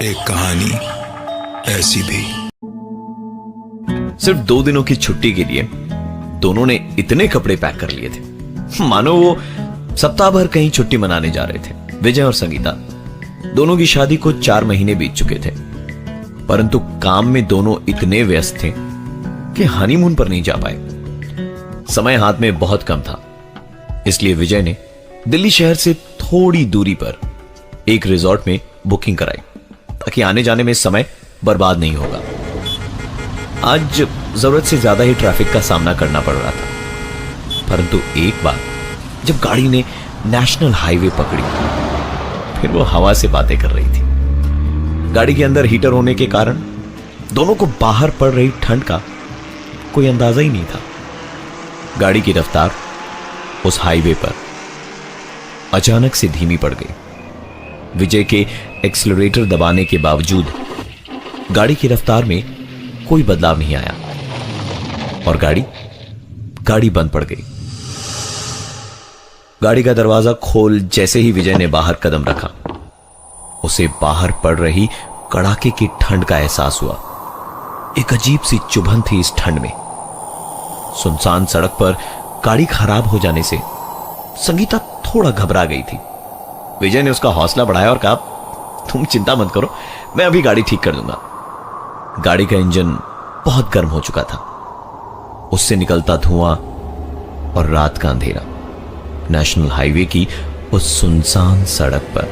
एक कहानी ऐसी भी। सिर्फ 2 दिनों की छुट्टी के लिए दोनों ने इतने कपड़े पैक कर लिए थे मानो वो सप्ताह भर कहीं छुट्टी मनाने जा रहे थे। विजय और संगीता दोनों की शादी को 4 महीने बीत चुके थे, परंतु काम में दोनों इतने व्यस्त थे कि हनीमून पर नहीं जा पाए। समय हाथ में बहुत कम था, इसलिए विजय ने दिल्ली शहर से थोड़ी दूरी पर एक रिजॉर्ट में बुकिंग कराई ताकि आने जाने में समय बर्बाद नहीं होगा। आज जरूरत से ज्यादा ही ट्रैफिक का सामना करना पड़ रहा था, परंतु एक बार जब गाड़ी ने नेशनल हाईवे पकड़ी, फिर वो हवा से बातें कर रही थी। गाड़ी के अंदर हीटर होने के कारण दोनों को बाहर पड़ रही ठंड का कोई अंदाजा ही नहीं था। गाड़ी की रफ्तार उस हाईवे पर अचानक से धीमी पड़ गई। विजय के एक्सीलरेटर दबाने के बावजूद गाड़ी की रफ्तार में कोई बदलाव नहीं आया और गाड़ी बंद पड़ गई। गाड़ी का दरवाजा खोल जैसे ही विजय ने बाहर कदम रखा, उसे बाहर पड़ रही कड़ाके की ठंड का एहसास हुआ। एक अजीब सी चुभन थी इस ठंड में। सुनसान सड़क पर गाड़ी खराब हो जाने से संगीता थोड़ा घबरा गई थी। विजय ने उसका हौसला बढ़ाया और कहा, तुम चिंता मत करो, मैं अभी गाड़ी ठीक कर दूंगा। गाड़ी का इंजन बहुत गर्म हो चुका था, उससे निकलता धुआं और रात का अंधेरा नेशनल हाईवे की उस सुनसान सड़क पर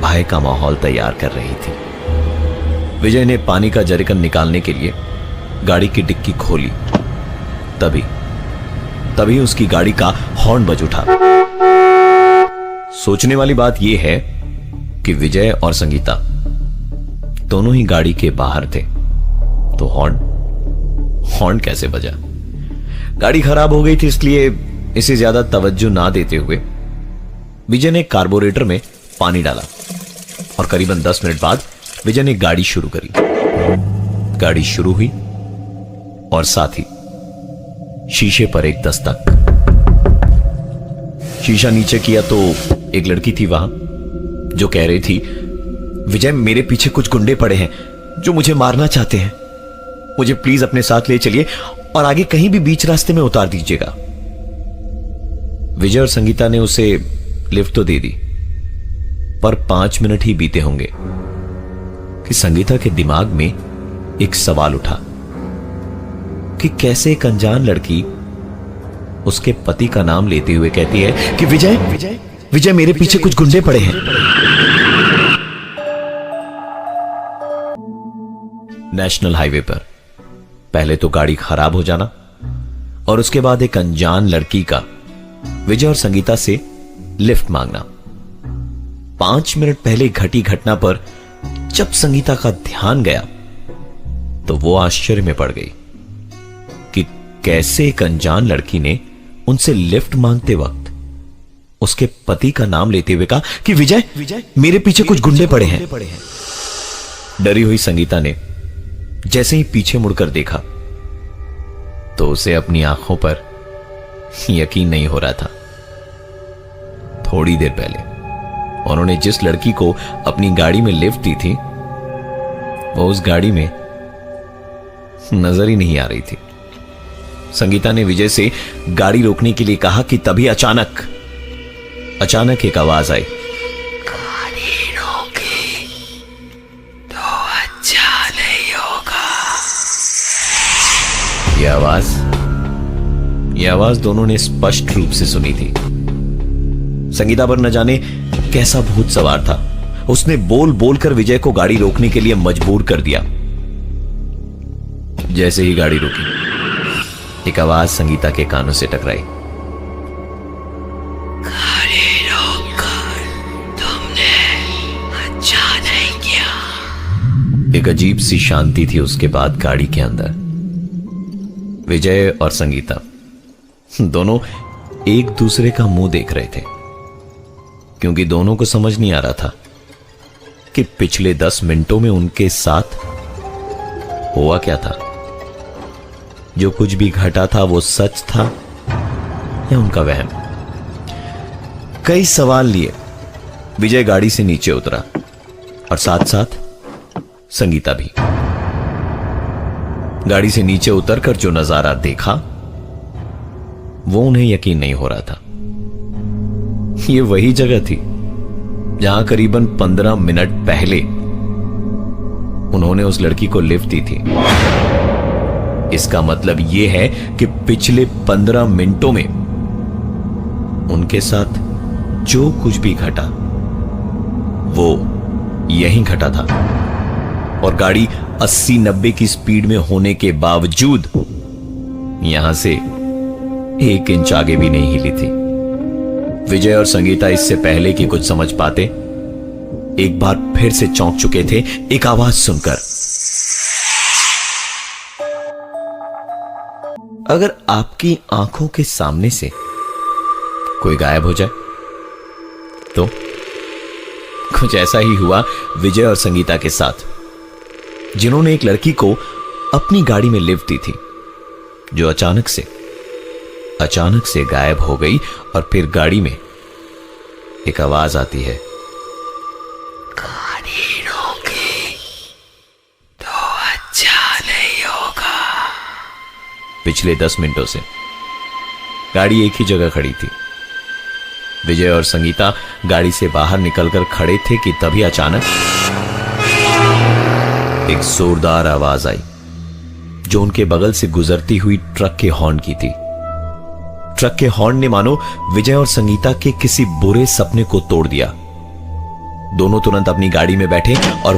भय का माहौल तैयार कर रही थी। विजय ने पानी का जरिकन निकालने के लिए गाड़ी की डिक्की खोली, तभी उसकी गाड़ी का हॉर्न बज उठा। सोचने वाली बात यह है कि विजय और संगीता दोनों ही गाड़ी के बाहर थे, तो हॉर्न कैसे बजा? गाड़ी खराब हो गई थी, इसलिए इसे ज्यादा तवज्जो ना देते हुए विजय ने कार्बोरेटर में पानी डाला और करीबन 10 मिनट बाद विजय ने गाड़ी शुरू करी। गाड़ी शुरू हुई और साथ ही शीशे पर एक दस्तक। शीशा नीचे किया तो एक लड़की थी वहां जो कह रही थी, विजय मेरे पीछे कुछ गुंडे पड़े हैं जो मुझे मारना चाहते हैं, मुझे प्लीज अपने साथ ले चलिए और आगे कहीं भी बीच रास्ते में उतार दीजिएगा। विजय और संगीता ने उसे लिफ्ट तो दे दी, पर 5 मिनट ही बीते होंगे कि संगीता के दिमाग में एक सवाल उठा कि कैसे एक अनजान लड़की उसके पति का नाम लेते हुए कहती है कि विजय मेरे पीछे कुछ गुंडे पड़े हैं। नेशनल हाईवे पर पहले तो गाड़ी खराब हो जाना और उसके बाद एक अनजान लड़की का विजय और संगीता से लिफ्ट मांगना। 5 मिनट पहले घटी घटना पर जब संगीता का ध्यान गया तो वो आश्चर्य में पड़ गई कि कैसे एक अनजान लड़की ने उनसे लिफ्ट मांगते वक्त उसके पति का नाम लेते हुए कहा कि विजय मेरे पीछे कुछ गुंडे पड़े हैं। डरी हुई संगीता ने जैसे ही पीछे मुड़कर देखा तो उसे अपनी आंखों पर यकीन नहीं हो रहा था। थोड़ी देर पहले उन्होंने जिस लड़की को अपनी गाड़ी में लिफ्ट दी थी वो उस गाड़ी में नजर ही नहीं आ रही थी। संगीता ने विजय से गाड़ी रोकने के लिए कहा कि तभी अचानक एक आवाज आई, गाड़ी रोकी तो अच्छा नहीं होगा। यह आवाज दोनों ने स्पष्ट रूप से सुनी थी। संगीता पर न जाने कैसा भूत सवार था, उसने बोल बोलकर विजय को गाड़ी रोकने के लिए मजबूर कर दिया। जैसे ही गाड़ी रुकी, एक आवाज संगीता के कानों से टकराई, गाड़ी रोककर तुमने अच्छा नहीं किया। एक अजीब सी शांति थी उसके बाद गाड़ी के अंदर। विजय और संगीता दोनों एक दूसरे का मुंह देख रहे थे, क्योंकि दोनों को समझ नहीं आ रहा था कि पिछले 10 मिनटों में उनके साथ हुआ क्या था। जो कुछ भी घटा था वो सच था या उनका वहम। कई सवाल लिए विजय गाड़ी से नीचे उतरा और साथ साथ संगीता भी। गाड़ी से नीचे उतरकर जो नजारा देखा वो उन्हें यकीन नहीं हो रहा था। ये वही जगह थी जहां करीबन 15 मिनट पहले उन्होंने उस लड़की को लिफ्ट दी थी। इसका मतलब यह है कि पिछले 15 मिनटों में उनके साथ जो कुछ भी घटा वो यहीं घटा था, और गाड़ी 80-90 की स्पीड में होने के बावजूद यहां से 1 इंच आगे भी नहीं हिली थी। विजय और संगीता इससे पहले कि कुछ समझ पाते एक बार फिर से चौंक चुके थे एक आवाज सुनकर। अगर आपकी आंखों के सामने से कोई गायब हो जाए तो कुछ ऐसा ही हुआ विजय और संगीता के साथ, जिन्होंने एक लड़की को अपनी गाड़ी में लिफ्ट दी थी, जो अचानक से गायब हो गई। और फिर गाड़ी में एक आवाज आती है, गाड़ी रोकी तो अच्छा नहीं होगा। पिछले 10 मिनटों से गाड़ी एक ही जगह खड़ी थी। विजय और संगीता गाड़ी से बाहर निकलकर खड़े थे कि तभी अचानक एक जोरदार आवाज आई, जो उनके बगल से गुजरती हुई ट्रक के हॉर्न की थी। ट्रक के हॉर्न ने मानो विजय और संगीता के किसी बुरे सपने को तोड़ दिया। दोनों तुरंत अपनी गाड़ी में बैठे और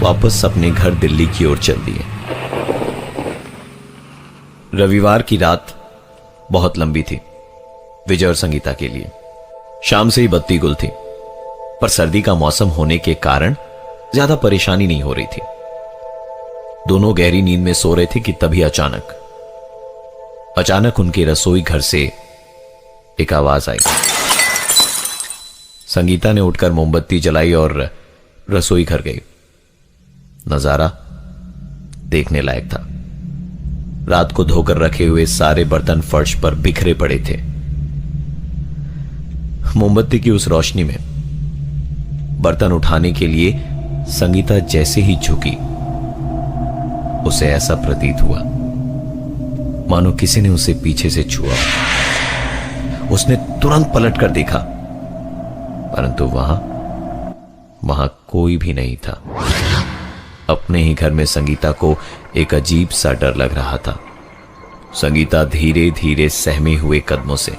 वापस अपने घर दिल्ली की ओर चल दिए। रविवार की रात बहुत लंबी थी विजय और संगीता के लिए। शाम से ही बत्ती गुल थी, पर सर्दी का मौसम होने के कारण ज्यादा परेशानी नहीं हो रही थी। दोनों गहरी नींद में सो रहे थे कि तभी अचानक उनके रसोई घर से एक आवाज आई। संगीता ने उठकर मोमबत्ती जलाई और रसोई घर गई। नजारा देखने लायक था। रात को धोकर रखे हुए सारे बर्तन फर्श पर बिखरे पड़े थे। मोमबत्ती की उस रोशनी में बर्तन उठाने के लिए संगीता जैसे ही झुकी, उसे ऐसा प्रतीत हुआ मानो किसी ने उसे पीछे से छुआ। उसने तुरंत पलटकर देखा, परंतु वहां कोई भी नहीं था। अपने ही घर में संगीता को एक अजीब सा डर लग रहा था। संगीता धीरे धीरे सहमे हुए कदमों से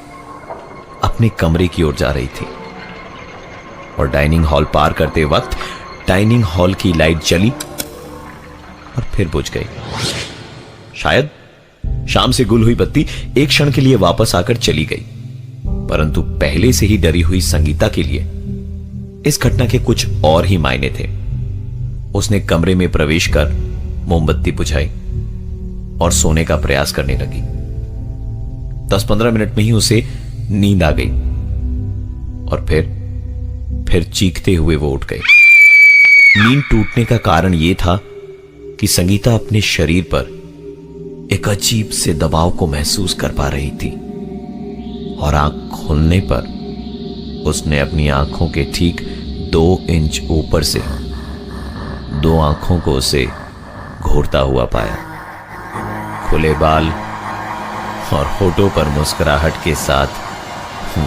अपने कमरे की ओर जा रही थी, और डाइनिंग हॉल पार करते वक्त डाइनिंग हॉल की लाइट जली और फिर बुझ गई। शायद शाम से गुल हुई बत्ती एक क्षण के लिए वापस आकर चली गई, परंतु पहले से ही डरी हुई संगीता के लिए इस घटना के कुछ और ही मायने थे। उसने कमरे में प्रवेश कर मोमबत्ती बुझाई और सोने का प्रयास करने लगी। 10-15 मिनट में ही उसे नींद आ गई और फिर चीखते हुए वो उठ गई। नींद टूटने का कारण यह था कि संगीता अपने शरीर पर एक अजीब से दबाव को महसूस कर पा रही थी, और आंख खुलने पर उसने अपनी आंखों के ठीक 2 इंच ऊपर से 2 आंखों को उसे घूरता हुआ पाया। खुले बाल और होठों पर मुस्कुराहट के साथ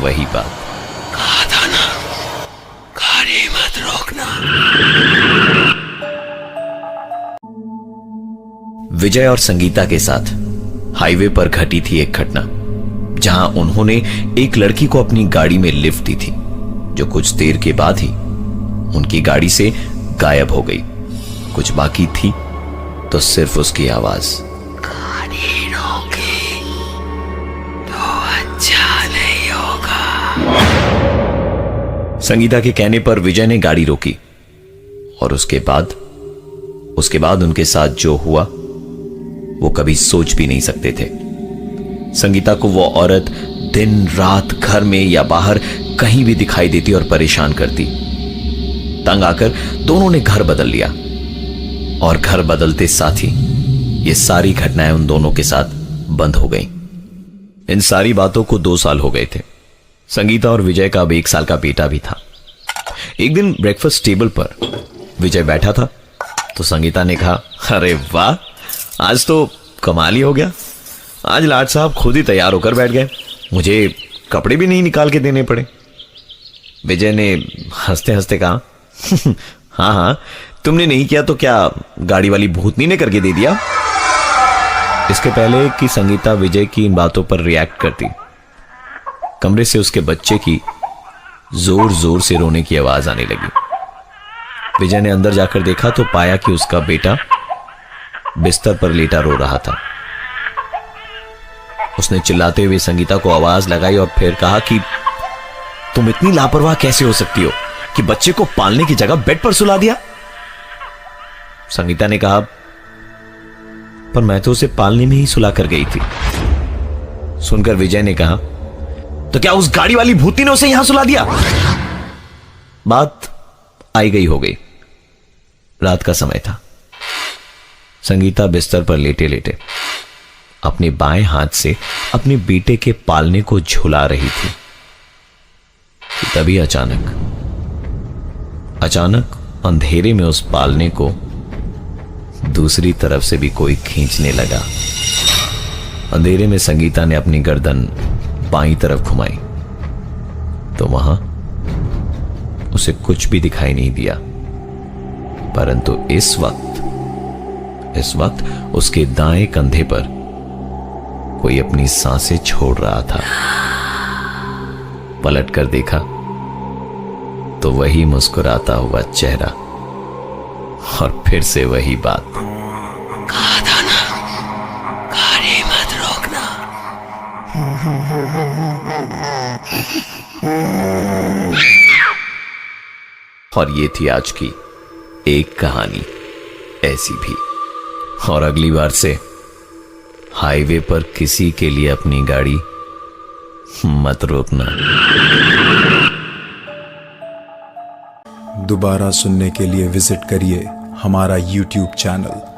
वही बात, कहा था ना, गाड़ी मत रोकना। विजय और संगीता के साथ हाईवे पर घटी थी एक घटना, जहां उन्होंने एक लड़की को अपनी गाड़ी में लिफ्ट दी थी, जो कुछ देर के बाद ही उनकी गाड़ी से गायब हो गई। कुछ बाकी थी तो सिर्फ उसकी आवाज, गाड़ी रोकी तो अच्छा नहीं होगा। संगीता के कहने पर विजय ने गाड़ी रोकी, और उसके बाद उनके साथ जो हुआ वो कभी सोच भी नहीं सकते थे। संगीता को वो औरत दिन रात घर में या बाहर कहीं भी दिखाई देती और परेशान करती। तंग आकर दोनों ने घर बदल लिया, और घर बदलते साथ ही ये सारी घटनाएं उन दोनों के साथ बंद हो गईं। इन सारी बातों को 2 साल हो गए थे। संगीता और विजय का अब 1 साल का बेटा भी था। एक दिन ब्रेकफास्ट टेबल पर विजय बैठा था तो संगीता ने कहा, अरे वाह, आज तो कमाल ही हो गया। आज लाट साहब खुद ही तैयार होकर बैठ गए, मुझे कपड़े भी नहीं निकाल के देने पड़े। विजय ने हंसते हंसते कहा, हाँ हाँ, तुमने नहीं किया तो क्या गाड़ी वाली भूतनी ने करके दे दिया। इसके पहले कि संगीता विजय की इन बातों पर रिएक्ट करती, कमरे से उसके बच्चे की जोर जोर से रोने की आवाज आने लगी। विजय ने अंदर जाकर देखा तो पाया कि उसका बेटा बिस्तर पर लेटा रो रहा था। उसने चिल्लाते हुए संगीता को आवाज लगाई और फिर कहा कि तुम इतनी लापरवाह कैसे हो सकती हो कि बच्चे को पालने की जगह बेड पर सुला दिया। संगीता ने कहा, पर मैं तो उसे पालने में ही सुला कर गई थी। सुनकर विजय ने कहा, तो क्या उस गाड़ी वाली भूती ने उसे यहां सुला दिया। बात आई गई हो गई। रात का समय था। संगीता बिस्तर पर लेटे लेटे अपने बाएं हाथ से अपने बेटे के पालने को झुला रही थी कि तभी अचानक अंधेरे में उस पालने को दूसरी तरफ से भी कोई खींचने लगा। अंधेरे में संगीता ने अपनी गर्दन बाईं तरफ घुमाई तो वहां उसे कुछ भी दिखाई नहीं दिया, परंतु इस वक्त उसके दाएं कंधे पर कोई अपनी सांसें छोड़ रहा था। पलट कर देखा तो वही मुस्कुराता हुआ चेहरा और फिर से वही बात, कहा था ना, गाड़ी मत रोकना। और ये थी आज की एक कहानी ऐसी भी। और अगली बार से हाईवे पर किसी के लिए अपनी गाड़ी मत रोकना। दोबारा सुनने के लिए विजिट करिए हमारा YouTube चैनल